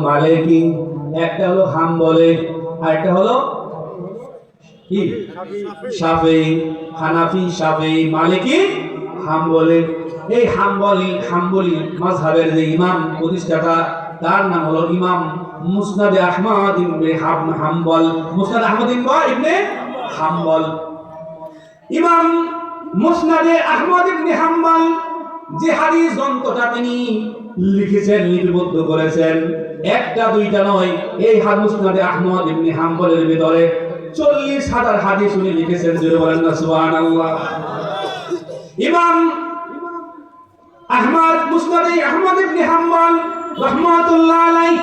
মালিকি, একটা হলো হাম্বলি, আর একটা হলো কি শাফিঈ। হানাফি, শাফিঈ, মালিকি, হাম্বলি। এই হাম্বলি মাযহাবের যে ইমাম প্রতিষ্ঠাতা তার নাম হলো ইমাম মুসনাদে আহমদ ইবনে হাম্বল। মুসনাদ আহমদ ইবনে হাম্বল। ইমাম মুসনাদে আহমদ ইবনে হাম্বল যে হাদিস গ্রন্থটা তিনি লিখেছেন, লিপিবদ্ধ করেছেন, একটা দুইটা নয়, এই মুসনাদে আহমদ ইবনে হাম্বলের ভিতরে 40,000 হাদিস উনি লিখেছেন। জোরে বলেন না সুবহানাল্লাহ। ইমাম আহমদ মুসনাদে আহমদ ইবনে হাম্বল রাহমাতুল্লাহ আলাইহি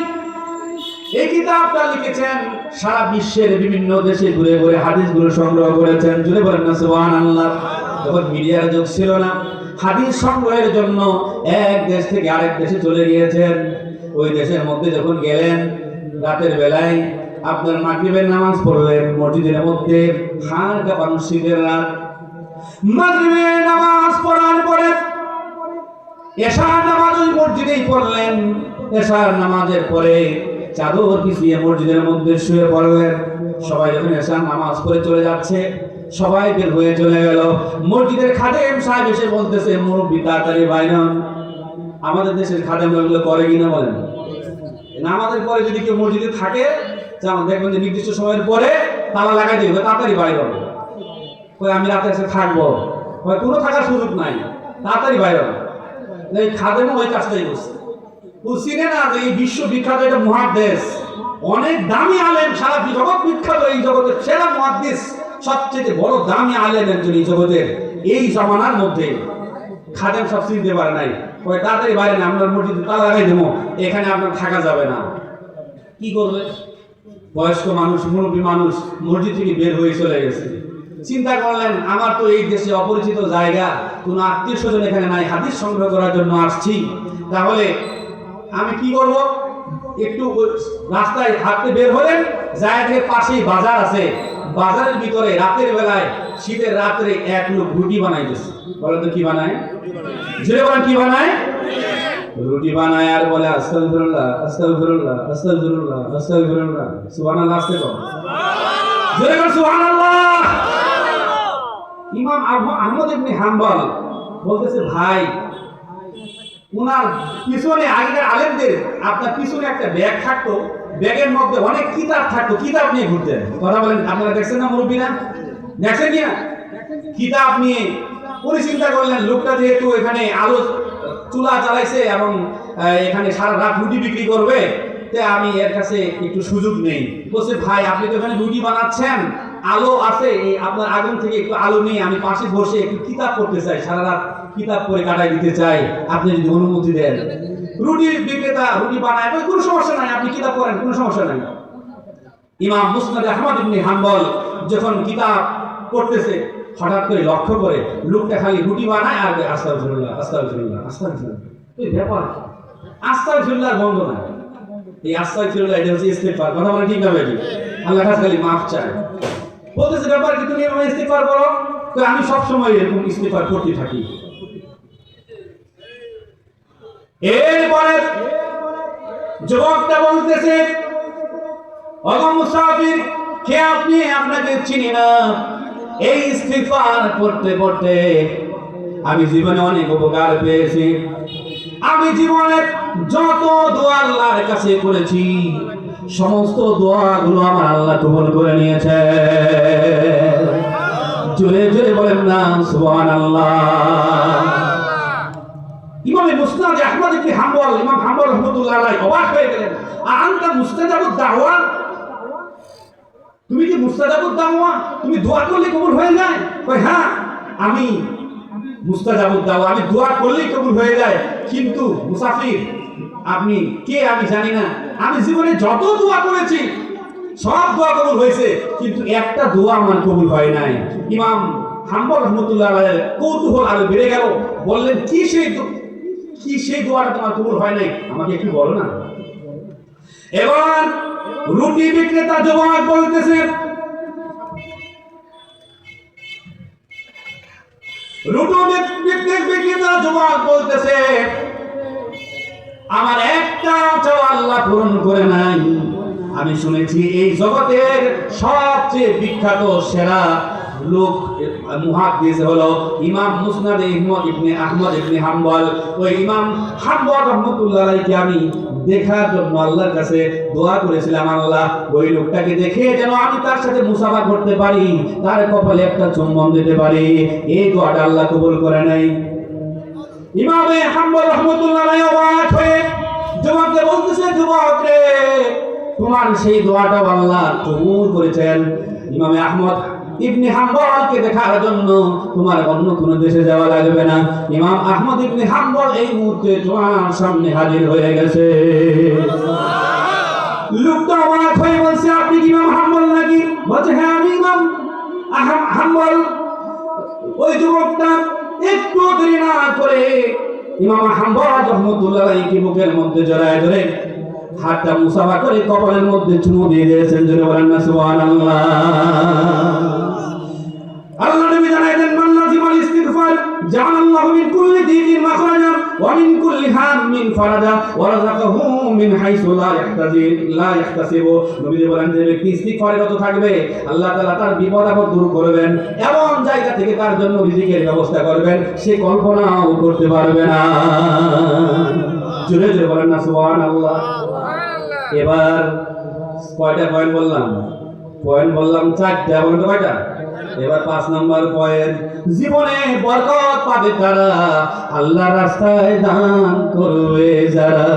এই কিতাবটা লিখেছেন, সারা বিশ্বের বিভিন্ন দেশে ঘুরে ঘুরে হাদিসগুলো সংগ্রহ করেছেন। জোরে বলেন না সুবহানাল্লাহ। যখন মিডিয়ার যুগ ছিল না, হাদিস সংগ্রহের জন্য এক দেশ থেকে আরেক দেশে চলে গিয়েছেন। ওই দেশের মধ্যে যখন গেলেন, রাতের বেলায় আপনার মাগরিবের নামাজ পড়লেন মসজিদের মধ্যে, হাড় কাঁপানো শীতের রাত। মাগরিবের নামাজ পড়ার পরে এশার নামাজ ওই মসজিদেই পড়লেন। এশার নামাজের পরে চাদর পিছিয়ে মসজিদের মধ্যে শুয়ে পড়লেন। সবাই যখন এশার নামাজ পড়ে চলে যাচ্ছে, সবাই বের হয়ে চলে গেল। মসজিদের খাদেম সাহেব এসে বলতেছে, মুরব্বি তাড়াতাড়ি বাইরে হন। আমাদের দেশের খাদেম এগুলো করে কিনা বলেন? নামাজের পরে যদি কেউ মসজিদে থাকে, যেমন দেখবেন যে নির্দিষ্ট সময়ের পরে তালা লাগাই দিবে, তাড়াতাড়ি বাইরে হবে। আমি রাতে এসে থাকবো, কোনো থাকার সুযোগ নাই, তাড়াতাড়ি বাইরে হবে। এই খাদেমও ওই কাজটাই করছে। চিনে না যে এই বিশ্ব বিখ্যাত এটা মুহাদ্দিস, অনেক দামি আলেম, সারা জগৎ বিখ্যাত, এই জগতের সেরা মুহাদ্দিস, সবচেয়ে বড় দামি আলেম একজন এই জগতের। এই জামানার মধ্যে খাদেম সব চিনতে পারে নাই, ওই তাড়াতাড়ি বাইরে না, আপনার মসজিদে তালা লাগাই দেবো, এখানে আপনার থাকা যাবে না। কি করবে? বয়স্ক মানুষ, মুরব্বী মানুষ মসজিদ থেকে বের হয়ে চলে গেছে। চিন্তা করলেন, আমার তো এই দেশে অপরিচিত জায়গা, কোনো আত্মীয় স্বজন এখানে নাই, হাদিস সংগ্রহ করার জন্য আসছি, তাহলে আমি কি করব? একটু রাস্তায় হাঁটতে বের হলেন, জায়গার পাশেই বাজার আছে, বাজারের ভিতরে রাতের বেলায় শীতের রাত্রে এক লোক রুটি বানাইতেছে। বলেন তো কি বানায়? জোরে বলেন কি বানায়? রুটি বানায় আর বলে আস্তাগফিরুল্লাহ, আস্তাগফিরুল্লাহ, আস্তাগফিরুল্লাহ, আস্তাগফিরুল্লাহ, সুবহানাল্লাহ। আসতে বল, জোরে বল সুবহানাল্লাহ। ইমাম আহমদ ইবনে হাম্বল বলতেছে, ভাই উনার পিছনে আগেকার আলেমদের আপনার পিছনে একটা ব্যাগ থাকতো, ব্যাগের মধ্যে অনেক কিতাব থাকতো, কিতাব নিয়ে ঘুরতেন। কথা বলেন, আপনারা দেখছেন না মুরব্বীরা? দেখছেন কি না? কিতাব নিয়ে উনি চিন্তা করলেন, লোকটা যেহেতু এখানে আলো চুলা জ্বালাইছে এবং এখানে সারা রাত রুটি বিক্রি করবে, তাই আমি এর কাছে একটু সুযোগ নেই। বলছে, ভাই আপনি তো এখানে রুটি বানাচ্ছেন, আলো আছে, এই আপনার আগুন থেকে একটু আলো নিয়ে আমি পাশে বসে একটু কিতাব পড়তে চাই, সারা রাত কিতাব পড়ে কাটাই দিতে চাই, আপনি যদি অনুমতি দেন। রুটির বিক্রেতা রুটি বানায়, কোনো সমস্যা নাই, আপনি কিতাব পড়েন, কোনো সমস্যা নাই। ইমাম মুসনাদ আহমদ ইবনে হাম্বল যখন কিতাব পড়তেছে, হঠাৎ করে লক্ষ্য করে লোকটা খালি রুটি বানায় আর আস্তাগফিরুল্লাহ, আস্তাগফিরুল্লাহ, আস্তাগফিরুল্লাহ। এই ব্যাপার, আস্তাগফিরুল্লাহর বন্ধ না। এই আস্তাগফিরুল্লাহ এটা হচ্ছে ইস্তিগফার। কথা বলে ঠিক না ভাই? আল্লাহর কাছে খালি মাফ চায়। বলতেছে, ব্যাপার কি তুমি এভাবে ইস্তিগফার করো? তো আমি সব সময় এরকম ইস্তিগফার করতে থাকি। এরপরে যুবকটা বলতেছে, ওগো মুসাফির, কে আপনি? আপনাকে চিনি না। এই ইস্তিগফার করতে করতে আমি জীবনে অনেক উপকার পেয়েছি। আমি জীবনে যত দোয়া আল্লাহর কাছে করেছি, সমস্ত দোয়াগুলো আমার আল্লাহ কবুল করে নিয়েছে। জোরে জোরে বলেন না সুবহানাল্লাহ। ইমাম মুসনাদ আহমদ ইবনে হাম্বল, ইমাম হাম্বল রাহমাতুল্লাহ আলাইহি অবাক হয়ে গেলেন। আনতা মুস্তাজাবুদ দাওয়া, তুমি কি মুস্তাজাবুদ দাওয়া? তুমি দোয়া করলে কবুল হয়ে যায়? কই হ্যাঁ, আমি মুস্তাজাবুদ দাওয়া, আমি দোয়া করলেই কবুল হয়ে যায়। কিন্তু মুসাফির, আপনি কে আমি জানি না। আমি জীবনে যত দোয়া করেছি সব দোয়া কবুল হয়েছে, কিন্তু একটা দোয়া আমার কবুল হয় নাই। ইমাম হাম্বল রাহমাতুল্লাহ আলাইহি কৌতূহল আরো বেড়ে গেল। বললেন, কি সেই দোয়াটা তোমার কবুল হয় নাই, আমাকে একটু বলো না। এবার রুটি বিক্রেতা যুবক বলতেছে, রুটি বিক্রেতা যুবক বলতেছে, আমার একটা চাওয়া আল্লাহ পূরণ করে নাই। আমি শুনেছি এই জগতের সবচেয়ে বিখ্যাত সেরা লোক মুহাদ্দিস হলো ইমাম মুসনাদে আহমদ ইবনে হাম্বল। ওই ইমাম হাম্বল রাহমাতুল্লাহ আলাইহি আমি দেখার জন্য আল্লাহর কাছে দোয়া করেছিলাম, আল্লাহ ওই লোকটাকে দেখে যেন আমি তার সাথে মুসাফা করতে পারি, তার কপালে একটা চুম্বন দিতে পারি। এই দোয়াটা আল্লাহ কবুল করে নাই। ইমামে হাম্বল রাহমাতুল্লাহ আলাইহি অবাক হয়ে যুবককে বলতেছে, যুবক রে, তোমার সেই দোয়াটা আল্লাহ কবুল করেছেন। ইমামে আহমদ ইবনে হাম্বলকে দেখার জন্য তোমার অন্য কোনো দেশে যাওয়া লাগবে না। ইমাম আহমদ ইবনে হাম্বল এই মুহূর্তে তোমার সামনে হাজির হয়ে গেছে। লোকটা অবাক হয়ে বলছে, আপনি কি ইমাম হাম্বল নাকি? বলছে, হ্যাঁ আমি ইমাম হাম্বল। ওই যুবকটা একটু দেরি না করে ইমাম হাম্বল রাহমাতুল্লাহ আলাইহি বুকের মধ্যে জড়ায় ধরে হাতটা মুসাফা করে কপালের মধ্যে চুমু দিয়ে দিয়েছেন। জোরে বলেন না সুবহানাল্লাহ। আল্লাহ নবী জানাইলেন, মান লাজিমাল ইস্তিগফার জাআলাল্লাহু মিন কুল্লি দীকিন মাখরাজা ওয়া মিন কুল্লি হাম্মিন ফারাজা ওয়া রাযাকাহু মিন হাইসু লা ইয়াহতাসিবু। নবী বলেন, যে ব্যক্তি ইস্তিগফাররত থাকবে আল্লাহ তাআলা তার বিপদ আপদ দূর করবেন, এমন জায়গা থেকে তার জন্য রিজিকের ব্যবস্থা করবেন সে কল্পনাও করতে পারবে না। জোরে জোরে বলেন না সুবহানাল্লাহ। এবার কয়টা পয়েন্ট বললাম? পয়েন্ট বললাম চারটা। বলেন তো কয়টা? এবার 5 নম্বর পয়েন্ট, জীবনে বরকত পাবে তারা আল্লাহর রাস্তায় দান করবে যারা।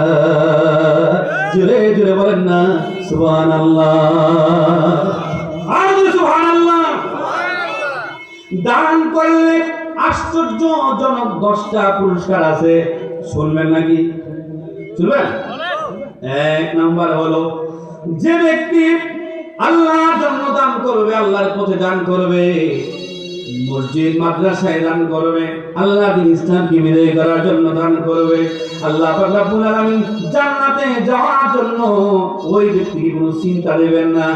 জোরে জোরে বলেন না সুবহানাল্লাহ। আর সুবহানাল্লাহ। দান করলে আশ্চর্যজনক 10টা পুরস্কার আছে, শুনবেন নাকি? শুনবেন? 1 নাম্বার হলো, যে ব্যক্তি আল্লাহর জন্য দান করবে, আল্লাহর পথে দান করবে, মসজিদ মাদ্রাসায় দান করবে, আল্লাহ দ্বীন ইসলামকে বিজয়ী করার জন্য দান করবে, আল্লাহ পাক রব্বুল আলামিন জান্নাতে যাওয়ার জন্য ওই ব্যক্তিকে কোনো চিন্তা দেবেন না,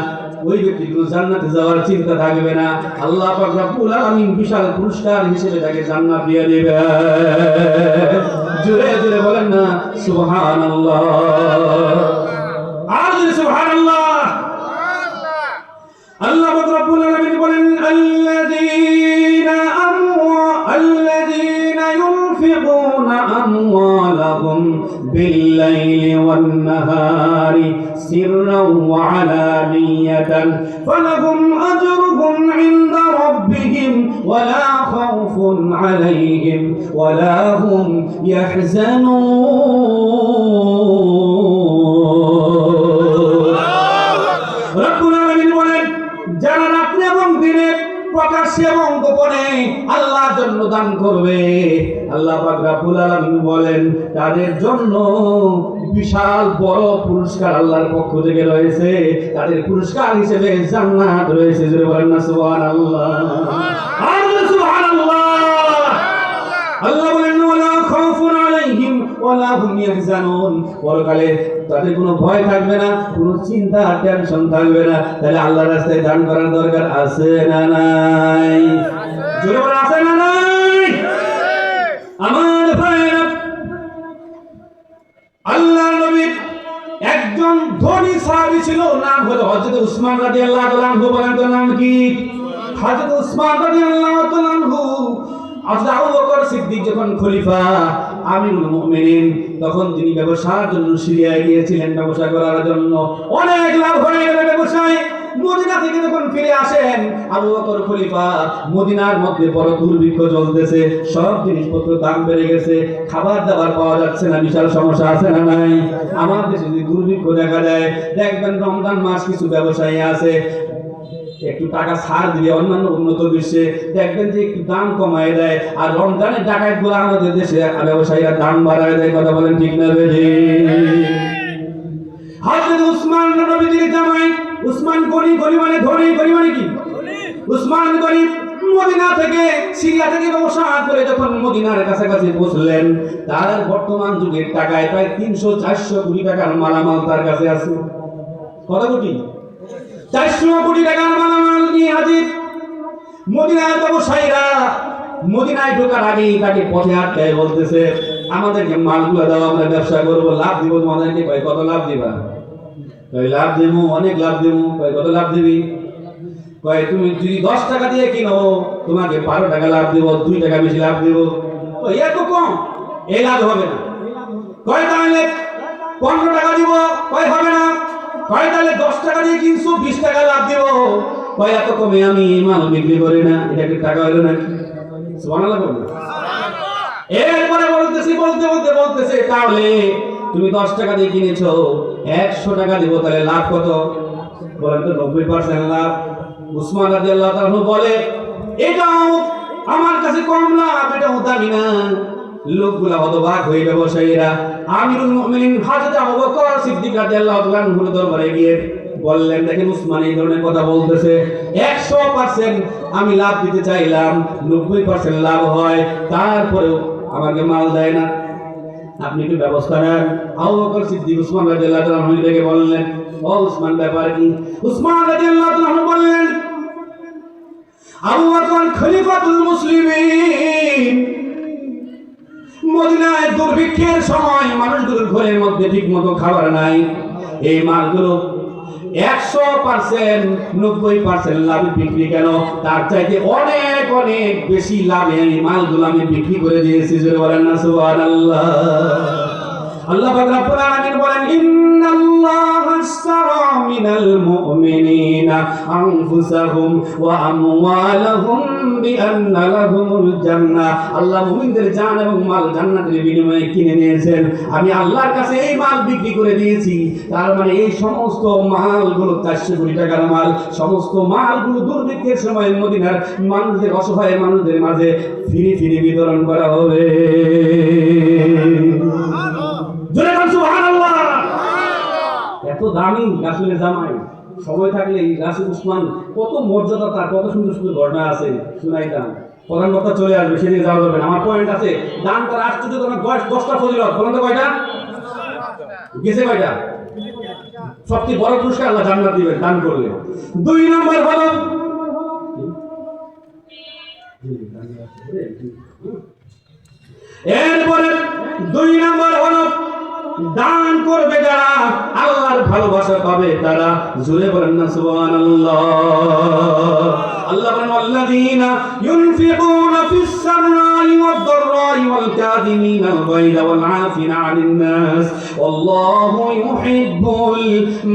ওই ব্যক্তি কোনো জান্নাতে যাওয়ার চিন্তা থাকবে না। আল্লাহ পাক রব্বুল আলামিন বিশাল পুরস্কার হিসেবে তাকে জান্নাত দিয়ে দিবে। জোরে জোরে বলেন না সুবহানাল্লাহ। আর জোরে সুবহানাল্লাহ। আল্লাহ পাক রব্বুল আলামিন বলেন, আল্লাযীনা ইউনফিকুনা আমওয়ালাহুম বিল-লাইলি ওয়ান-নাহারি সিররান ওয়া আলানিয়াতান ফালাহুম আজরুহুম ইনদা রাব্বিহিম ওয়া লা খাউফুন আলাইহিম ওয়া লা হুম ইয়াহজানুন। রব্বুল আলামিন বলেন, যারা রাত্রে এবং দিনে প্রকাশ্যে এবং গোপনে আল্লাহর জন্য দান করবে, আল্লাহ পাক রব্বুল আলামিন বলেন তাদের জন্য বিশাল বড় পুরস্কার আল্লাহর পক্ষ থেকে রয়েছে। তাদের পুরস্কার হিসেবে জান্নাত রয়েছে। জোরে বলেন না সুবহানাল্লাহ। আর সুবহানাল্লাহ। আল্লাহ বলেন, ওয়ালা খাউফুন আলাইহিম ওয়ালা হুম ইয়াহজানুন। পরকালে তাদের কোনো ভয় থাকবে না, কোনো চিন্তা টেনশন থাকবে না। তাহলে আল্লাহর রাস্তায় দান করার দরকার আছে না নাই? জোরে বলেন, আছে না নাই? আমার ভাইরা, আল্লাহর নবী একজন ধনী সাহাবী ছিল, নাম হলো হযরত উসমান রাদিয়াল্লাহু তাআলা আনহু। বলেন তো নাম কি? হযরত উসমান রাদিয়াল্লাহু তাআলা আনহু। হযরত আবু বকর সিদ্দিক যখন খলিফা আমিরুল মুমিনিন, তখন তিনি ব্যবসার জন্য সিরিয়ায় গিয়েছিলেন, ব্যবসা করার জন্য। অনেক লাভ হয়ে গেল ব্যবসায়। মদিনা থেকে যখন ফিরে আসেন আবু বকর খলিফা, মদিনার মধ্যে বড় দুর্ভিক্ষ চলতেছে, সব জিনিসপত্র দাম বেড়ে গেছে, খাবার দাবার পাওয়া যাচ্ছে না, বিশাল সমস্যা আছে না নাই? আমার দেশে যদি দুর্ভিক্ষ দেখা যায়, দেখবেন রমজান মাস কিছু ব্যবসায়ী আছে একটু টাকা ছাড় দিলে অন্যান্য উন্নত বিশ্বে দেখবেন যে একটু দাম কমায় দেয়, আর রমজানের ডাকাত গুলো আমাদের দেশে ব্যবসায়ীরা দাম বাড়ায় দেয়। কথা বলেন ঠিক না বেশি? হযরত উসমান নবীর জামাই, উসমান গনি, গনি মানে ধনী, গনি মানে কি? উসমান গনি মদিনা থেকে, সিরিয়া থেকে ব্যবসা করে যখন মদিনার কাছাকাছি পৌঁছলেন, তার বর্তমান যুগের টাকায় প্রায় 300-400 কোটি টাকার মালামাল তার কাছে আছে। কত কোটি? 400 কোটি টাকার মালামাল নিয়ে হাজির। মদিনার ব্যবসায়ীরা মদিনায় ঢোকার আগেই তাকে পথে আটকায় বলতেছে, আমাদেরকে মালগুলো দাও, আমরা ব্যবসা করবো, লাভ দিব তোমাদেরকে। কয় কত লাভ দিবা? কয় লাভ দেবো, অনেক লাভ দেবো। কয় কত লাভ দিবি? কয় তুমি যদি 10 টাকা দিয়ে কিনো তোমাকে 12 টাকা লাভ দিব, 2 টাকা বেশি লাভ দিব। এত কম, এই লাভ হবে না। কয় তাহলে 15 টাকা দিব। কয় হবে না। কয় তাহলে 10 টাকা দিয়ে কিনছো, 20 টাকা লাভ দিব। কয় এত কমে আমি এই মাল বিক্রি করি না। এটা কি টাকা হলো নাকি? সুবহানাল্লাহ বলুন। এরপরে বলতেছে তাহলে তুমি 10 টাকা দিয়ে কিনেছো, 100 টাকা দিব, তাহলে লাভ কত? বলেন তো, 90% লাভ। উসমান রাদিয়াল্লাহু তাআলা বলে এটাও আমার কাছে কম লাভ, এটাও দামি না। লোকগুলা হতবাক হয়ে ব্যবসায়ীরা আমিরুল মুমিনিন হযরত আবু বকর সিদ্দিক রাদিয়াল্লাহু তাআলা আনহুর দরবারে গিয়ে বললেন, দেখেন উসমান এই ধরনের কথা বলতেছে, 100% আমি লাভ দিতে চাইলাম, 90% লাভ হয়, তারপরেও আমাকে মাল দেয় না, আপনি কি ব্যবস্থা নেন? আবু বকর সিদ্দিক উসমান রাদিয়াল্লাহু তাআলা আনহু থেকে বললেন, ও উসমান ব্যাপার কি? উসমান রাদিয়াল্লাহু তাআলা আনহু বললেন, আবু বকর খলিফাতুল মুসলিমিন, মদিনায় দুর্ভিক্ষের সময় মানুষগুলোর ঘরের মধ্যে ঠিকমতো খাবার নাই, এই মালগুলো 100% 90% লাভে বিক্রি কেন? তার চাইতে অনেক অনেক বেশি লাভে এই মালগুলো আমি বিক্রি করে দিয়েছি। জোরে বলেন না সুবহানাল্লাহ। আল্লাহ পাক রব্বুল আলামিন বলেন, ইন্নাল্লাহা আশতারা মিনাল মুমিনিনা আনফুসাহুম ওয়া আমওয়ালাহুম বিআন্না লাহুমুল জান্নাহ। আল্লাহ মুমিনদের জান এবং মাল জান্নাতের বিনিময়ে কিনে নিয়েছেন। আমি আল্লাহর কাছে এই মাল বিক্রি করে দিয়েছি। তার মানে এই সমস্ত মালগুলো 400 কোটি টাকার মাল, সমস্ত মালগুলো দুর্ভিক্ষের সময় মদিনার মানুষদের, অসহায় মানুষদের মাঝে ফিরি ফিরি বিতরণ করা হবে। এত দামি রাসূলের জামাই, সময় থাকলে রাসূল উসমান কত মর্যাদা, তার কত সুন্দর সুন্দর ঘটনা আছে, শুনাইতাম। প্রধান কথা চলে আসবে, সেদিকে যাওয়া যাবে না। আমার পয়েন্ট আছে, দান করা আশ্চর্য, 10টা ফজিলত। বলেন তো কয়টা গেছে? কয়টা? সবচেয়ে বড় পুরস্কার আল্লাহ জান্নাত দিবেন দান করলে। 2 নম্বর হলো এরপরে 2 নম্বর হলো দান করবে যারা, আল্লাহর ভালোবাসা পাবে তারা। জোরে বলেন না সুবহানাল্লাহ। আল্লাহ বলেন, আল্লাযীনা ইউনফিকুনা ফিস সাররাই ওয়াদ দাররাই ওয়াল কাযিমিনাল গায়যা ওয়াল আফিনা আনিন নাস আল্লাহু ইউহিব্বুল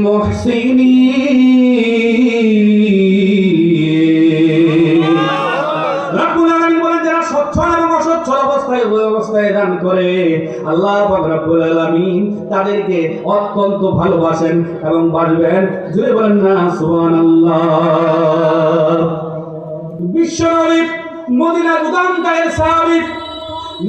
মুহসিনিন। রব্বুল আলামিন বলেন, যারা সচ্ছল এবং অসচ্ছল অবস্থায় দান করে, আল্লাহ পাক রব্বুল আলামিন তাদেরকে অত্যন্ত ভালোবাসেন এবং বাসবেন। জোরে বলেন না সুবহানাল্লাহ। বিশ্বনবী মদিনার উদামকায়ের সাহাবী,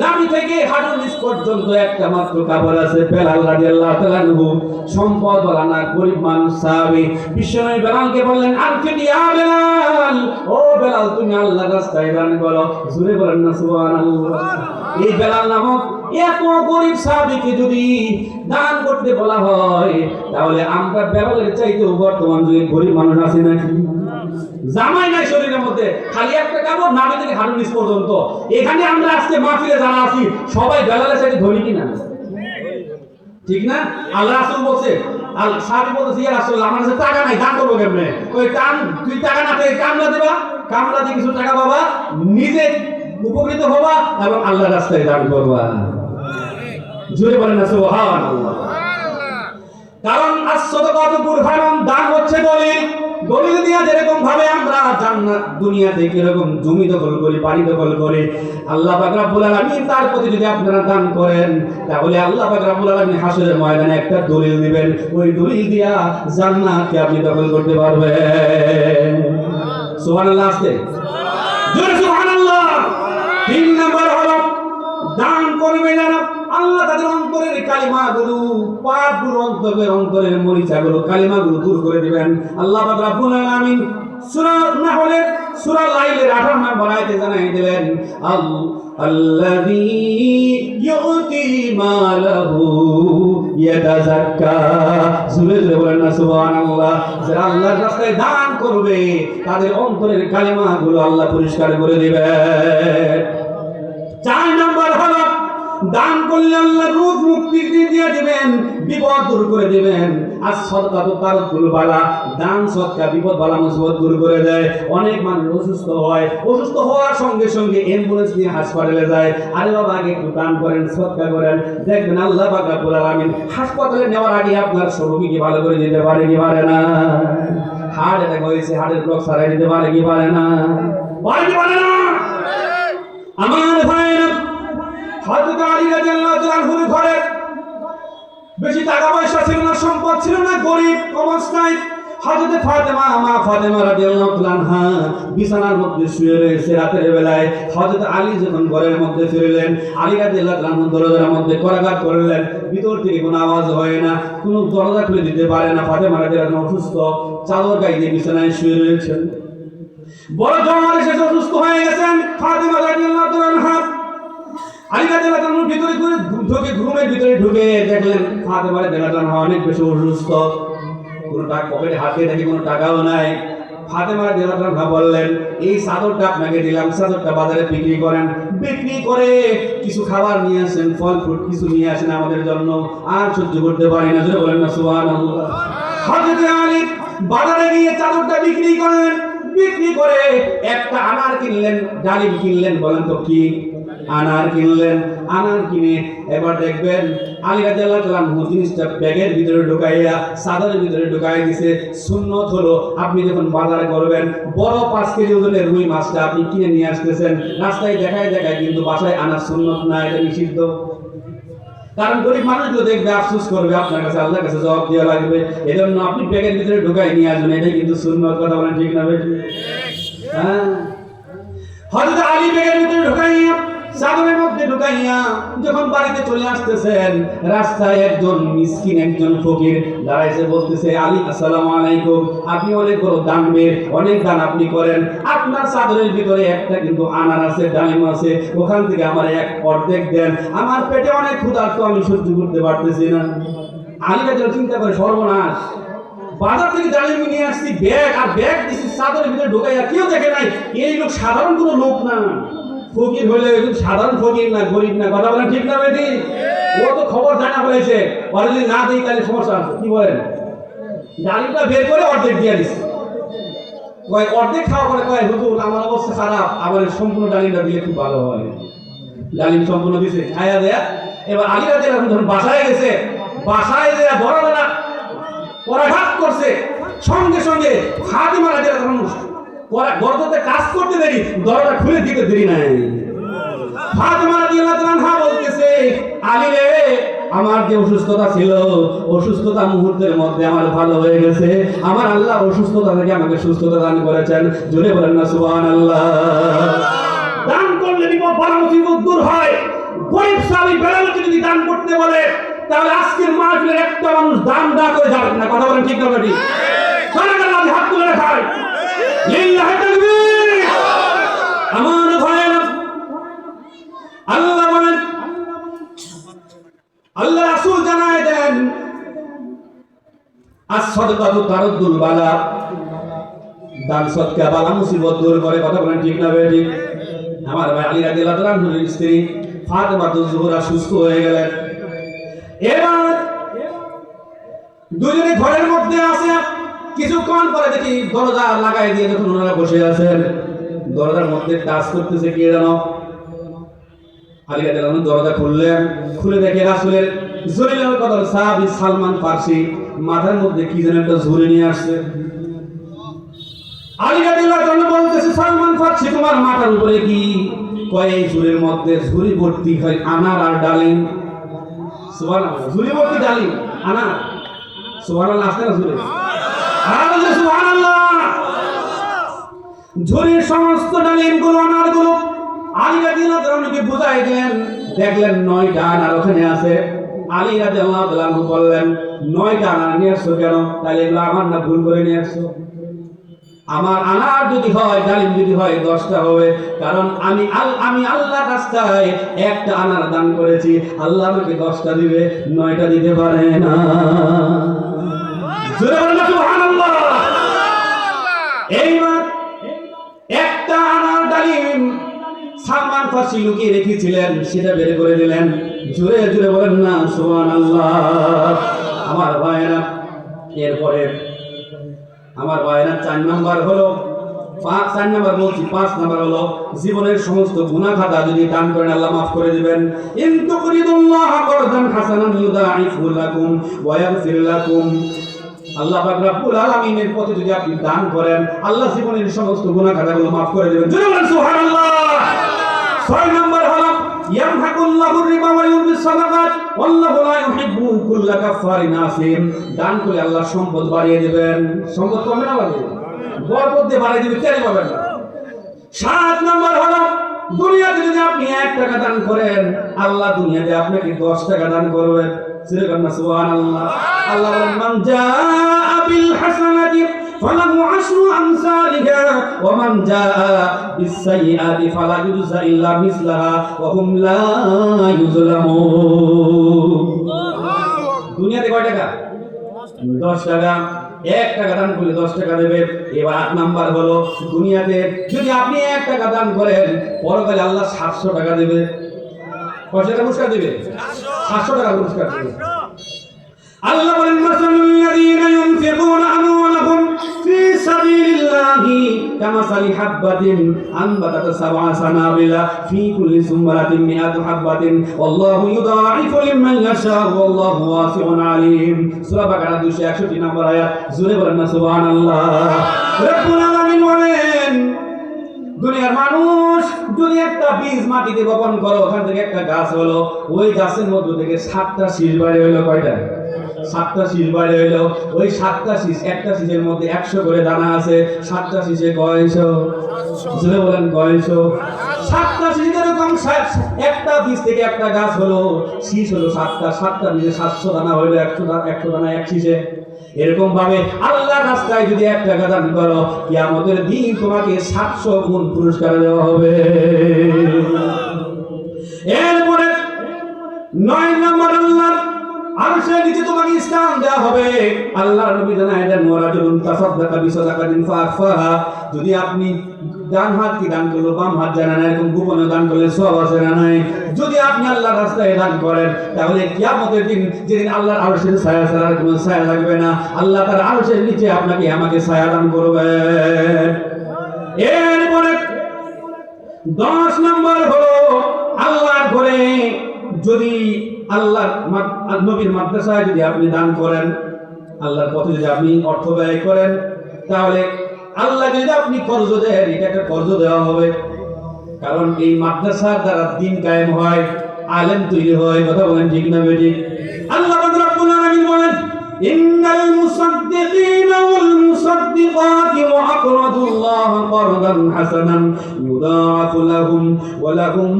নাভি থেকে হাঁটুর নিচ পর্যন্ত একটা মাত্র কাপড় আছে। বেলাল রাদিয়াল্লাহু তাআলা আনহু সম্পদওয়ালা না, গরীব মানুষ সাহাবী। বিশ্বনবী বেলালকে বললেন, আনফিক ইয়া বেলাল, ও বেলাল তুমি আল্লাহর রাস্তায় দান করো। জোরে বলেন না সুবহানাল্লাহ। এই বেলাল নামক এত গরীব সাহাবীকে যদি দান করতে বলা হয়, তাহলে আমরা বেলালের চাইতেও বর্তমান যুগে গরীব মানুষ আছে নাকি? জামাই নাই শরীরের মধ্যে, খালি একটা কাপড়, নাভি থেকে হাঁটুর নিচ পর্যন্ত। এখানে আমরা আজকে মাহফিলে যারা আছি সবাই বেলালের চাইতে ধনী কিনা? ঠিক না? আল্লাহ রাসূল বলছে, সাহাবী বলতেছে, ইয়া রাসূলুল্লাহ আমার কাছে টাকা নাই, দান করবো কেমনে? ওই তুই টাকা না পেয়ে কামলা দিবা, কামলা দিয়ে কিছু টাকা পাবা, নিজে উপকৃত হবা এবং আল্লাহর রাস্তায় দান করবা। জোরে বলেন না সুবহানাল্লাহ। কারণ as-সাদাকাতু বুরহানুন, দান হচ্ছে দলিল। দলিল দিয়া যেরকম ভাবে আমরা জান্নাত দুনিয়াতে কিরকম জমি দখল করি, বাড়ি দখল করি, আল্লাহ পাক রব্বুল আলামিন তার প্রতি যদি আপনারা দান করেন, তাহলে আল্লাহ পাক রব্বুল আলামিন হাসরের ময়দানে একটা দলিল দিবেন। ওই দলিল দিয়া জান্নাতকে আপনি দখল করতে পারবেন। সুবহানাল্লাহ। আসতে জোরে সুবহানাল্লাহ। 3 নম্বর হলো দান করবে যারা, আল্লাহ তাদের অন্তরের কালিমাগুলো, পাপগুলো, অন্তরের মরিচাগুলো, কালিমাগুলো দূর করে দিবেন। আল্লাহ পাক রব্বুল আলামিন সূরা নাহলের সূরা লাইলের 18 নম্বর আয়াতে জানাই দিলেন, আল্লাযী ইউতি মালাহু ইয়াতাযাক্কা। জোরে জোরে বলেন না সুবহানাল্লাহ। যারা আল্লাহর রাস্তায় দান করবে তাদের অন্তরের কালিমাগুলো আল্লাহ পরিষ্কার করে দিবেন। 4 নম্বর হলো দান করলে আল্লাহ রোগ মুক্তি দিয়ে দিবেন, বিপদ দূর করে দিবেন। আর সদকা তো তারুল বালা, দান সদকা বিপদ বালা মুসিবত দূর করে দেয়। অনেক মানুষ অসুস্থ হয়, অসুস্থ হওয়ার সঙ্গে সঙ্গে অ্যাম্বুলেন্স নিয়ে হাসপাতালে যায়। আরে বাবা আগে একটু দান করেন, সদকা করেন, দেখবেন আল্লাহ পাক রব্বুল আলামিন হাসপাতালে নেওয়ার আগে আপনার রোগীকে ভালো করে দিতে পারে কি পারে না? হার্ট অ্যাটাক হয়েছে, হার্টের ব্লক সারাই দিতে পারে কি পারে না? পারে কি পারে না? আমার ভাইরা, হযরত আলী রাদিয়াল্লাহু তাআলা আনহুর ঘরে বেশি টাকা পয়সা ছিল না, সম্পদ ছিল না, গরিব অবস্থায় হযরত ফাতেমা, মা ফাতেমা রাদিয়াল্লাহু তাআলা আনহা বিছানার মধ্যে শুয়ে রয়েছে। রাতের বেলায় হযরত আলী যখন ঘরের মধ্যে ফিরলেন, আলী রাদিয়াল্লাহু তাআলা আনহু দরজার মধ্যে করাঘাত করলেন। ভিতর থেকে কোনো আওয়াজ হয় না, কোনো দরজা খুলে দিতে পারে না। ফাতেমা রাদিয়াল্লাহু তাআলা অসুস্থ, চাদর গায়ে দিয়ে বিছানায় শুয়ে রয়েছেন। বড় জ্বর এসে অসুস্থ হয়ে গেছেন ফাতেমা রাদিয়াল্লাহু তাআলা আনহা। আলী রাদিয়াল্লাহু তাআলা ভিতরে ঢুকে, ঘুমের ভিতরে ঢুকে দেখলেন ফাতেমা রাদিয়াল্লাহু তাআলা অনেক বেশি অসুস্থ। কোনো টাকা পকেটে হাতে দেখি কোনো টাকাও নাই। ফাতেমা রাদিয়াল্লাহু তাআলা বললেন, এই চাদরটা আপনাকে দিলাম, চাদরটা বাজারে বিক্রি করেন, বিক্রি করে কিছু খাবার নিয়ে আসেন, ফল ফ্রুট কিছু নিয়ে আসেন আমাদের জন্য, আর সহ্য করতে পারি না। জোরে বলেন না সুবহানাল্লাহ। হযরত আলী বাজারে গিয়ে চাদরটা বিক্রি করলেন, বিক্রি করে একটা আনার কিনলেন, ডালিম কিনলেন। বলেন তো কি? আনার কিনলেন। আনার কিনে এবার দেখবেন আলী রাদিয়াল্লাহু তাআলা জিনিসটা ব্যাগের ভিতরে ঢুকাইয়া চাদরের ভিতরে ঢুকাই দিয়েছে। সুন্নত হলো আপনি যখন বাজারে করবেন, বড় 5 কেজি ওজনের রুই মাছটা আপনি কিনে নিয়ে আসতেছেন, রাস্তায় দেখায় দেখায় কিন্তু বাসায় আনার সুন্নত না, এটা নিষিদ্ধ। কারণ গরিব মানুষগুলো দেখবে, আফসোস করবে, আপনার কাছে আল্লাহর কাছে জবাব দেওয়া লাগবে। এজন্য আপনি ব্যাগের ভিতরে ঢুকাই নিয়ে আসবেন, এটাই কিন্তু সুন্নত। কথা বলেন ঠিক না বেঠিক? হ্যাঁ, হযরত আলী ব্যাগের ভিতরে ঢুকাইয়া, চাদরের মধ্যে ঢুকাইয়া যখন বাড়িতে চলে আসতেছেন, রাস্তায় একজন মিসকিন, একজন ফকির দাঁড়াইছে, বলতেছে, আলী আসসালামু আলাইকুম, আপনি অনেক বড় দানবীর, অনেক দান আপনি করেন, আপনার চাদরের ভিতরে একটা কিন্তু আনার আছে, ডালিম আছে, ওখান থেকে আমার এক অর্ধেক দেন, আমার পেটে অনেক ক্ষুধার্ত, আমি সহ্য করতে পারতেছি না। আলী রাদিয়াল্লাহু চিন্তা করে, সর্বনাশ, বাজার থেকে ডালিম নিয়ে আসছি, ব্যাগ আর ব্যাগ দিছি চাদরের ভিতরে ঢুকাইয়া, কেউ দেখে নাই, এই লোক সাধারণ কোনো লোক না, ফকির হলে সাধারণ ফকির না, গরিব না। কথা বলেন ঠিক না বেটি? ও তো খবর জানা হয়েছে, ওরা যদি না দিই তাহলে সমস্যা আছে। কি বলেন? ডালিমটা বের করে অর্ধেক দিয়ে দিচ্ছে, কয় অর্ধেক খাওয়া করে, কয় হুজুর আমার অবস্থা খারাপ, আবার সম্পূর্ণ ডালিমটা দিলে খুব ভালো হয়। ডালিম সম্পূর্ণ দিছে, খায়া দেয়া। এবার আলী রাদিয়াল্লাহু তাআলা যখন বাসায় গেছে, বাসায় যে বড় বড় পরাঘাত করছে, সঙ্গে সঙ্গে ফাতেমা রাদিয়াল্লাহু তাআলা গর্দতে কাজ করতে দেরি, দরজা খুলে দিতে দেরি নাই। ফাতেমা রাদিয়াল্লাহু তাআলা বলতেছে, আলী রে, আমার যে অসুস্থতা ছিল, অসুস্থতা মুহূর্তের মধ্যে আমার ভালো হয়ে গেছে, আমার আল্লাহ অসুস্থতা থেকে আমাকে সুস্থতা দান করেছেন। জোরে বলেন না সুবহানাল্লাহ। দান করলে বিপদ বালা মুসিবত দূর হয়। গরিব সাহাবী বেলাল যদি দান করতে বলে, তাহলে আজকের মাহফিলের একটা মানুষ দান না করে যাবে না। কথা বলেন ঠিক না বেটি? কারা হাত তুলে রাখায় লিল্লাহি তাকবীর। আমার ভাইরা, আল্লাহ বলেন, আল্লাহ রাসূল জানায় দেন, as-সাদকাতু তারুদ্দুল বালা, দান সদকা বালা মুসিবত দূর করে। কথা বলেন ঠিক না বেটি? আমার ভাই আলী রাদিয়াল্লাহু তাআলা আনহুর স্ত্রী ফাতেমা জোহরা সুস্থ হয়ে গেলেন। এবার দুজনে ঘরের মধ্যে আছে, কিছুক্ষণ পরে দেখি দরজা লাগাই দিয়ে যখন ওনারা বসে আছেন, দরজার মধ্যে টাচ করতেছে কে জানো? আলী রাদিয়াল্লাহু তাআলা দরজা খুললেন, খুলে দেখে রাসূলের জলিলুল কদর সাহাবী সালমান ফারসি মাথার মধ্যে কি যেন একটা ঝুড়ি নিয়ে আসছে। আলী রাদিয়াল্লাহু তাআলা বলতেছে, সালমান ফারসি তোমার মাথার উপরে কি? কয় এই ঝুড়ির মধ্যে ঝুড়ি ভর্তি হয় আনার আর ডালিম। সুবহানাল্লাহ, ঝুড়ি ভর্তি ডালিম আনার। সুবহানাল্লাহ, আসলে ঝুড়ি, আরে সুবহানাল্লাহ, ঝুড়ির সমস্ত ডালিমগুলো, আনারগুলো আলী রাদিয়াল্লাহু তাআলাকে বুঝাই দিলেন। দেখলেন 9টা আনার ওখানে আছে। আলী রাদিয়াল্লাহু তাআলা বললেন, 9টা আনার নিয়ে আসছো কেন? তাহলে এগুলো আমার না, ভুল করে নিয়ে আসছো? আমার আনার যদি হয়, ডালিম যদি হয় 10টা হবে, কারণ আমি আল্লাহর রাস্তায় একটা আনার দান করেছি, আল্লাহ আমাকে 10টা দিবে, 9টা দিতে পারে না। জোরে বলেন সুবহানাল্লাহ। এইবার একটা আনার ডালিম সালমান ফারসি লুকিয়ে রেখেছিলেন, সেটা বের করে দিলেন। জোরে জোরে বলেন না সুবহানাল্লাহ। আমার ভাইরা, এরপরে আমার ভাইরা 4 নাম্বার হলো, 4 নাম্বার বলছি, 5 নাম্বার হলো জীবনের সমস্ত গুনাহ খাতা যদি দান করেন আল্লাহ মাফ করে দিবেন। ইন তুকরিদুল্লাহ করদান হাসানান ইউদাইফু লাকুম ওয়া ইয়াগফির লাকুম। আল্লাহ পাক রব্বুল আলামিনের পথে যদি আপনি দান করেন আল্লাহ জীবনের সমস্ত গুনাহ খাতাগুলো মাফ করে দিবেন। জোরে বলেন সুবহানাল্লাহ। 6 নাম্বার হলো ইয়ামহাকুল্লাহু রিবা ওয়া ইউরবিস সাদাকাত ওয়াল্লাহু লা ইউহিব্বু কুল্লা কাফফারিন আসিম। দান করে আল্লাহ সম্পদ বাড়িয়ে দিবেন। সম্পদ কমে না বাড়বে, বরকত দিয়ে বাড়িয়ে দিবেন, কেন পাবেন না। 7 নাম্বার হলো দুনিয়াতে যদি আপনি 1 টাকা দান করেন আল্লাহ দুনিয়াতে আপনাকে 10 টাকা দান করবেন। সুবহানাল্লাহ। আল্লাহ বলেন মান জাআ বিল হাসানাতি ফালাহু আশরু আমসালিহা ওয়া মান জাআ বিস সাইয়্যাতি ফালা ইউজা ইল্লা মিসলাহা ওয়া হুম লা ইউজলামুন। দুনিয়াতে কয় টাকা? 10 টাকা। 1 টাকা দান করলে 10 টাকা দেবে। এবার 8 নাম্বার হলো দুনিয়াতে যদি আপনি 1 টাকা দান করেন পরকালে আল্লাহ 700 টাকা দেবে। কত টাকা পুরস্কার দিবে? 700 টাকা পুরস্কার দিবে। আল্লাহ বলেন মাসালুল লাযীনা ইউনফিকুনা আমওয়ালাহুম ফি সাবিলিল্লাহি কামাসালি হাববাতিন আনবাতাত সাবআ সানাবিলা ফি কুল্লি সুমরাতিন মিআতু হাববাতিন ওয়াল্লাহু ইউদাইফু লিমান ইয়াশা ওয়াল্লাহু ওয়াসিউন আলীম। সূরা বাকারা 261 নম্বর আয়াত। জোরে বলেন না সুবহানাল্লাহ। রব্বুল আলামিন বলেন দুনিয়ার মানুষ যদি একটা বীজ মাটিতে বপন করো, ওখান থেকে একটা গাছ হলো, ওই গাছের মধ্য থেকে 7টা শীষ বাইরে হলো। কয়টা? 7টা শীষ বাইরে হলো। ওই 7টা শীষ, একটা শীষের মধ্যে 100 করে দানা আছে। 7টা শীষে কয়শো? জোরে বলেন কয়শো? 7টা শীষ এরকম, একটা বীজ থেকে একটা গাছ হলো, শীষ হলো 7টা, 7টা বীজে 700 দানা হলো, 100 দানা এক শীষে। এরকম ভাবে আল্লাহর রাস্তায় যদি 1 টাকা দান করো কিয়ামতের দিন তোমাকে 700 গুণ পুরস্কার দেওয়া হবে। এরপরে 9 নম্বর আল্লাহর আরশের নিচে তোমাকে স্থান দেওয়া হবে। আল্লাহর নবী জানায় দেন ওয়ারাজুলুন তাসাদদাকা বিসাদাকাতিন ফাআখফাহা। যদি আপনি ডান হাত কি দান করলো, বাম হাত জানা না, এরকম গোপনে দান করলে সওয়াব আছে না নাই? যদি আপনি আল্লাহর রাস্তায় দান করেন তাহলে কিয়ামতের দিন, যেদিন আল্লাহর আরশের ছায়া ছাড়া আর কোনো ছায়া থাকবে না, আল্লাহ তার আরশের নিচে আপনাকে আমাকে ছায়া দান করবেন। এরপরে 10 নম্বর হলো আল্লাহর ঘরে যদি আল্লাহর নবীর মাদ্রাসায় যদি আপনি দান করেন, আল্লাহর পথে যদি আপনি অর্থ ব্যয় করেন, তাহলে আল্লাহ যদি আপনি কর্জ দেন, এটা একটা কর্জ দেওয়া হবে। কারণ এই মাদ্রাসার দ্বারা দিন কায়েম হয়, আলেম তৈরি হয়। কথা বলেন ঠিক না বেঠিক? আল্লাহ রাব্বুল আলামিন বলেন ইন্নাল মুসাদ্দিকিনা ওয়াল মুসাদ্দিকাতি ওয়া আকরাদুল্লাহ করদান হাসানান ইউদাআফু লাহুম ওয়া লাহুম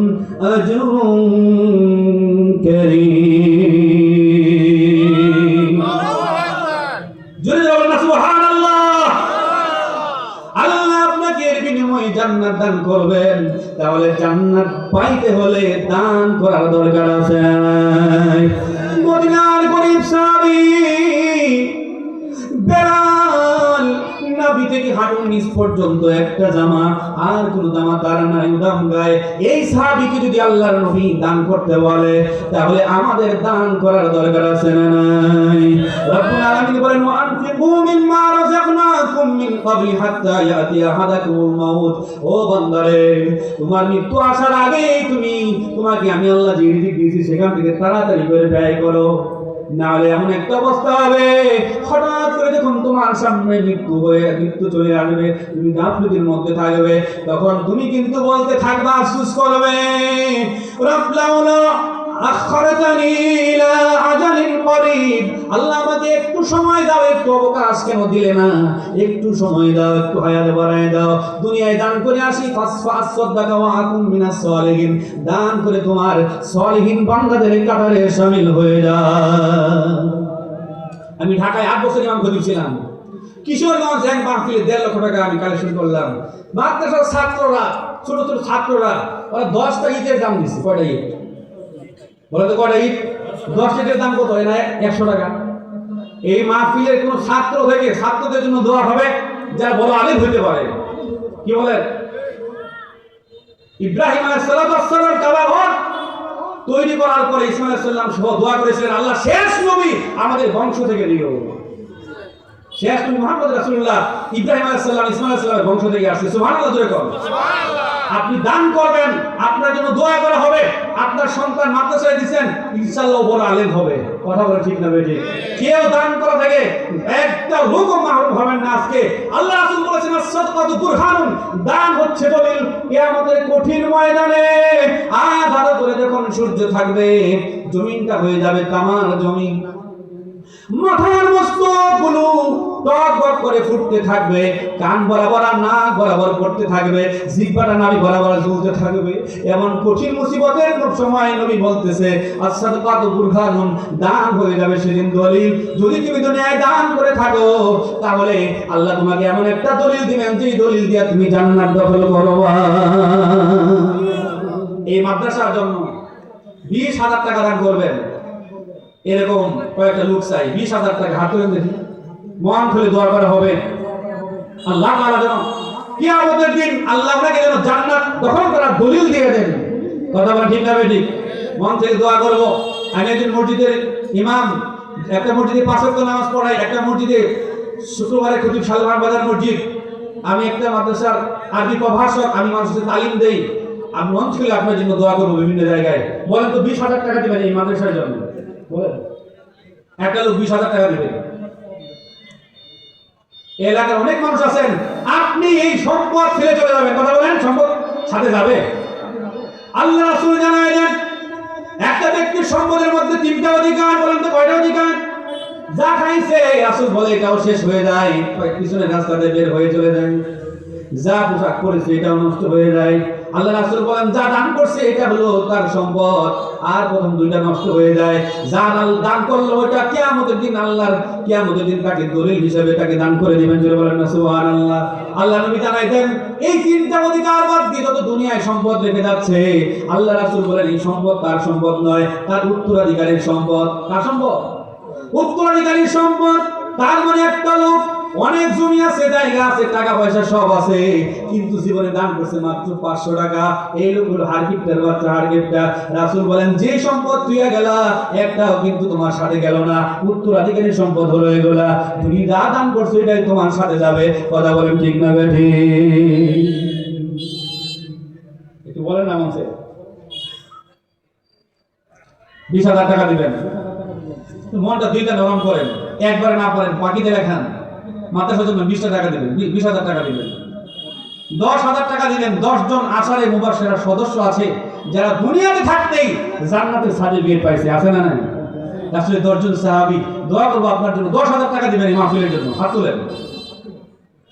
আজরুন কারীম। জোরে বলেন না সুবহানাল্লাহ। আল্লাহ আপনাকে এর বিনিময়ে জান্নাত দান করবেন। তাহলে জান্নাত পাইতে হলে দান করার দরকার আছে। মদিনার গরীব সাহাবী বেলাল নাভি থেকে হাঁটুর নিচ পর্যন্ত একটা জামা, আর কোনো জামা তার নাই, উদাম গায়ে। এই সাহাবীকে যদি আল্লাহর নবী দান করতে বলে তাহলে আমাদের দান করার দরকার আছে না নাই? রব্বুল আলামিন বলেন ওয়া আনফিকু মিম্মা রাযাকনাকুম মিন ক্বাবলি হাত্তা ইয়াতি আহাদাকুমুল মাউত। ও বান্দারে, তোমার মৃত্যু আসার আগেই তোমাকে আমি আল্লাহ যে রিজিক দিয়েছি সেখান থেকে তাড়াতাড়ি করে ব্যয় করো। নাহলে এমন একটা অবস্থা হবে, হঠাৎ করে যখন তোমার সামনে মৃত্যু চলে আসবে, তুমি গাফলতির মধ্যে থাকবে, তখন তুমি কিন্তু বলতে থাকবে, আফসোস করবে, রাব্বানা আখরতানি ইলা আজালিন করিব। আল্লাহ আমাকে একটু সময় দাও, একটু অবকাশ কেন দিলে না? একটু সময় দাও, একটু হায়াত বাড়ায় দাও, দুনিয়ায় দান করে আসি। ফাসসাদাকা ওয়া আকুম মিনাস সালিহিন। দান করে তোমার সালিহিন বান্দাদের কাতারে শামিল হয়ে যাও। আমি ঢাকায় 8 বছর ইমাম খতিব ছিলাম। কিশোরগঞ্জ এক মাহফিলে 1.5 লক্ষ টাকা আমি কালেকশন করলাম। মাদ্রাসার ছাত্ররা, ছোট ছোট ছাত্ররা, ওরা 10টা ইটের দাম দিচ্ছে। কয়টা ইট বলো তো? কয়টা ইট? 10 ইটের দাম কত? না 100 টাকা। এই মাহফিলের কোন ছাত্র থেকে ছাত্রদের জন্য দোয়া হবে যারা বড় আলেম হইতে পারে। কি বলেন? ইব্রাহিম আলাইহিস সালাম কাবা ঘর তৈরি করার পরে ইসমাঈল আলাইহিস সালাম সহ দোয়া করেছিলেন, আল্লাহ শেষ নবী আমাদের বংশ থেকে নিও। শেষ নবী মুহাম্মদ রাসূলুল্লাহ ইব্রাহিম আলাইহিস সালাম ইসমাঈল আলাইহিস সালামের বংশ থেকে আসছে। সুবহানাল্লাহ জোরে বলুন সুবহানাল্লাহ। আপনি দান করবেন, আপনার জন্য দোয়া করা হবে। আপনার সন্তান মাদ্রাসায় দিবেন, ইনশাআল্লাহ বড় আলেম হবে। কথা বলে ঠিক না বেঠিক? কেউ দান করা থেকে একটা লোকও মাহরুম হবেন না। আজকে আল্লাহ রাসূল বলেছেন, আস-সাদকাতু বুরহানুন, দান হচ্ছে দলিল। কিয়ামতের কঠিন ময়দানে আধার করে যখন সূর্য থাকবে, জমিনটা হয়ে যাবে তামার জমিন, মাথার মস্তকগুলো টকবক করে ফুটতে থাকবে, কান বরাবর আর নাক বরাবর পড়তে থাকবে, জিহ্বাটা নাভি বরাবর ঝুলতে থাকবে। এমন কঠিন মুসিবতের সময় নবী বলতেছে, আস-সাদকাতু বুরহানুন, দান হয়ে যাবে সেদিন দলিল। যদি তুমি দুনিয়ায় দান করে থাকো, তাহলে আল্লাহ তোমাকে এমন একটা দলিল দিবেন, যে দলিল দিয়ে তুমি জান্নাত দখল করবা। এই মাদ্রাসার জন্য 20,000 টাকা দান করবেন। এরকম কয়েকটা লোক চাই, 20,000 টাকা হাত তুলে দেখি, মন খুলে দোয়া করা হবে। আল্লাহ তাআলা যেন কিয়ামতের দিন আল্লাহ আপনাকে যেন জান্নাত দখল করার দলিল দিয়ে দেন। কথা বলা ঠিক না বেঠিক? মন থেকে দোয়া করব। আমি একজন মসজিদের ইমাম, একটা মসজিদে 5 ওয়াক্ত নামাজ পড়াই, একটা মসজিদে শুক্রবারে খতিব সালমান বাজার মসজিদ, আমি একটা মাদ্রাসার আরবি প্রভাষক, আমি মানুষকে তালিম দেই। আমি মন থেকে আপনার জন্য দোয়া করবো বিভিন্ন জায়গায়। বলেন তো 20,000 টাকা দিবেন এই মাদ্রাসার জন্য? বলেন, একটা লোক 20,000 টাকা দিবেন। এলাকার অনেক মানুষ আছেন, আপনি এই সম্পদ ফেলে চলে যাবেন। কথা বলেন, সম্পদ সাথে যাবে? আল্লাহ রাসূল জানায় দেন, একটা ব্যক্তির সম্পদের মধ্যে 3টা অধিকার। বলেন তো কয়টা অধিকার? যা খাইছে রাসূল বলে এটাও শেষ হয়ে যায়, পিছনের রাস্তাতে বের হয়ে চলে যায়। যা পোশাক পরেছে এটাও নষ্ট হয়ে যায়। আল্লাহ রাসূল বলেন, যা দান করছে এটা হলো তার সম্পদ, আর প্রথম 2টা নষ্ট হয়ে যায়। যা দান করলো ওটা কিয়ামতের দিন, আল্লাহর কিয়ামতের দিন তাকে দলিল হিসেবে তাকে দান করে দিবেন। জোরে বলেন না সুবহানাল্লাহ। আল্লাহ নবী জানাই দেন, এই 3টা অধিকার বাদ দিয়ে যত দুনিয়ায় সম্পদ রেখে যাচ্ছে, আল্লাহ রাসূল বলেন এই সম্পদ তার সম্পদ নয়, তার উত্তরাধিকারীর সম্পদ। কার সম্পদ? উত্তরাধিকারীর সম্পদ। তার মানে একটা লোক অনেক জমি আছে, জায়গা আছে, টাকা পয়সা সব আছে, কিন্তু জীবনে দান করছে মাত্র 500 টাকা। এই লোক হলো হারকিপ্টার বাচ্চা, হারকিপ্টা। রাসূল বলেন, যে সম্পদ তুইয়া গেলা একটাও কিন্তু তোমার সাথে গেল না, উত্তরাধিকারীর সম্পদ হলো এগুলা। তুমি যা দান করছো এটাই তোমার সাথে যাবে। কথা বলেন ঠিক না বেঠিক? একটু বলেন না আমাকে। 20,000 টাকা দিবেন, মনটা 2টা নরম করেন, একবারে না পারেন বাকিতে লেখান। মাদ্রাসার জন্য 20টা টাকা দিবেন, 20,000 টাকা দিবেন, 10,000 টাকা দিবেন। 10 জন আশারে মুবাশশিরা সদস্য আছে যারা দুনিয়াতে থাকতেই জান্নাতের সার্টিফিকেট পাইছে, আছে না নাই? আসলে 10 জন সাহাবী দোয়া করব আপনার জন্য, 10,000 টাকা দিবেন এই মাহফিলের জন্য। হাত তুলেন,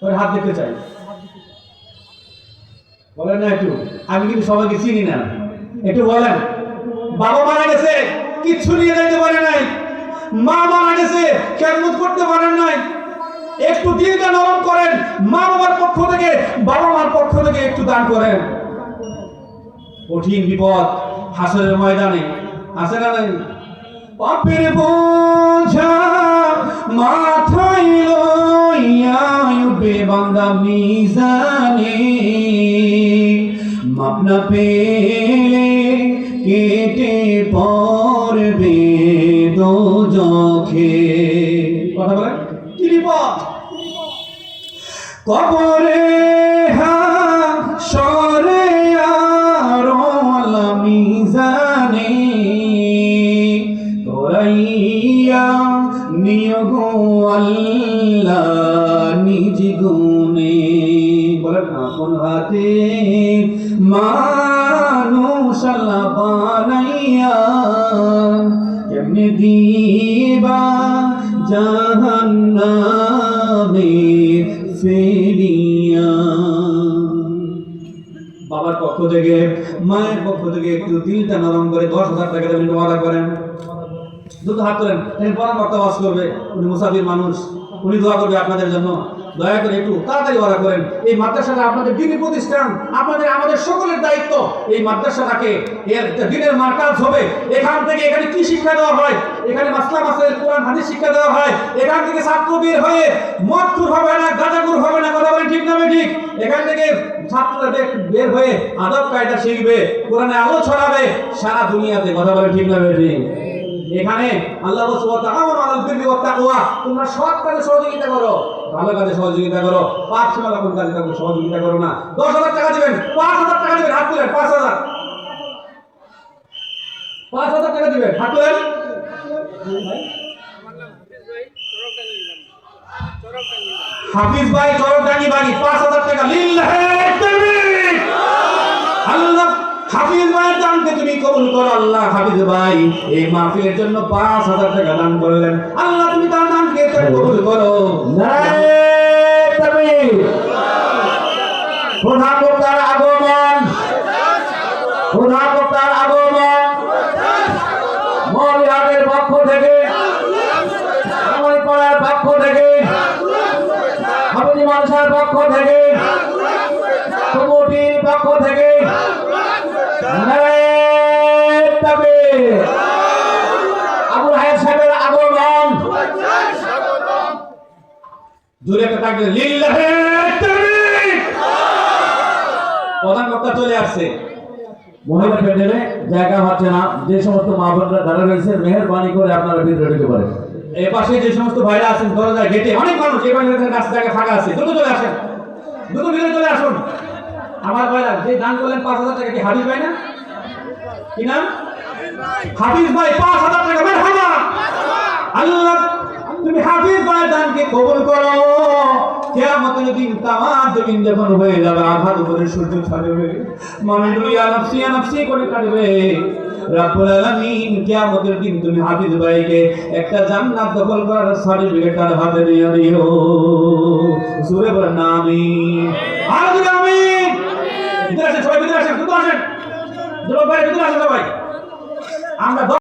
ওই হাত দেখতে চাই। বলেন না একটু, আমি কিন্তু সবাইকে চিনি না, একটু বলেন। বাবা মারা গেছে, কিচ্ছু নিয়ে যেতে পারে নাই, মা মারা গেছে, খেদমত করতে পারেন নাই, একটু দিলটা নরম করেন। মা বাবার পক্ষ থেকে, বাবা মার পক্ষ থেকে একটু দান করেন। কঠিন বিপদ হাসরের ময়দানে আছে না নাই? পাপের বোঝা মাথায় লইয়া উঠবে বান্দা মিজানে, মাপ না পেলে কেটে পড়বে দোজখে। কথা বলেন, কি বিপদ? কবরে হাসরে আর মিজানে তোরাইয়া নিয়োগ আল্লাহ নিজ গুণে। বলেন, আপন হাতে মানুষ আল্লাহ বানাইয়া কেমনে দিবা জাহান্নামে ফেলিয়া। বাবার পক্ষ থেকে, মায়ের পক্ষ থেকে একটু দিলটা নরম করে 10,000 টাকা দেবেন, ওয়াদা করেন। দুটো হাত তোলেন, পরামর্শ ওয়াজ করবে, উনি মুসাফির মানুষ, উনি দোয়া করবে আপনাদের জন্য। দয়া করে একটু তাড়াতাড়ি ওরা করেন। এই মাদ্রাসাটা আপনাদের দ্বীনি প্রতিষ্ঠান, আপনাদের আমাদের সকলের দায়িত্ব এই মাদ্রাসাটাকে এর দ্বীনের মার্কাজ হবে। এখান থেকে এখানে কি শিক্ষা দেওয়া হয়? এখানে মাসলা মাসাইল কোরআন হাদিস শিক্ষা দেওয়া হয়। এখান থেকে ছাত্র বের হয়ে মদখুর হবে না, গাঁজাখুর হবে না, কথা বলেন ঠিক না ঠিক? এখান থেকে ছাত্ররা বের হয়ে আদব কায়দা শিখবে, কোরআনে আলো ছড়াবে সারা দুনিয়াতে, কথা বলেন ঠিক না ঠিক? এখানে আল্লাহ সুবহানাহু ওয়া তাআলা আলাল বিররি ওয়াত তাকওয়া, তোমরা সৎ কাজে সহযোগিতা করো, ভালো কাজে সহযোগিতা করো, পাপ সীমালঙ্ঘন কোন কাজে সহযোগিতা করো না। 10,000 টাকা দিবেন, 5,000 টাকা দিবেন, হাত তুলেন, 5,000 টাকা দিবেন, হাত তুলেন। হাফিজ ভাই চরকডাঙ্গি বাড়ি 5,000 টাকা, লিল্লাহি তাকবীর। আল্লাহ হাফিজ ভাইয়ের দানকে তুমি কবুল করো আল্লাহ। হাফিজ ভাই এই মাহফিলের জন্য 5,000 টাকা দান করলেন, আল্লাহ তুমি তার দানকে কবুল করো। নারায়ে তাকবীর। প্রধান বক্তার আগমন, প্রধান বক্তার আগমন মৌলভীবাজারের পক্ষ থেকে, আমলপাড়ার পক্ষ থেকে, হাফিজ মাদ্রাসার পক্ষ থেকে, কমিটির পক্ষ থেকে আবুল হায়াত সাহেবের আগমন। জোরে একটা তাকবীর, লিল্লাহি তাকবীর। প্রধান বক্তা চলে আসছে। মহিলা প্যান্ডেলে জায়গা হচ্ছে না, যে সমস্ত মা বোনরা দাঁড়া রয়েছে মেহেরবানি করে আপনারা ভিতরে ঢুকে পড়েন। এই পাশে যে সমস্ত ভাইরা আছেন দরজায় গেটে অনেক মানুষ, এই বাড়ির কাছে জায়গা ফাঁকা আছে, দ্রুত চলে আসেন, দ্রুত ভিতরে চলে আসুন। আমার ভাইরা যে দান করলেন 5,000 টাকা, কি হাফিজ ভাই না? কি নাম? হাফিজ ভাই 5,000 টাকা, মারহাবা। আল্লাহ তুমি হাফিজ ভাইয়ের দানকে কবুল করো। কিয়ামতের দিন তামাম জমিন যখন হয়ে যাবে, আঘাত উপরে সূর্য ছাড়বে, মানুষ দুনিয়া নফসি নফসি করে কাটবে, রব্বুল আলামিন কিয়ামতের দিন তুমি হাফিজ ভাইকে একটা জান্নাত দখল করার সার্টিফিকেট তার হাতে দিয়ে দিও। সূরা বলেন আমিন, আমিন। ভিতরে আসেন সবাই, ভিতরে আসেন, দ্রুত আসেন, দ্রুত বাইরে ভিতরে আসেন সবাই। আমরা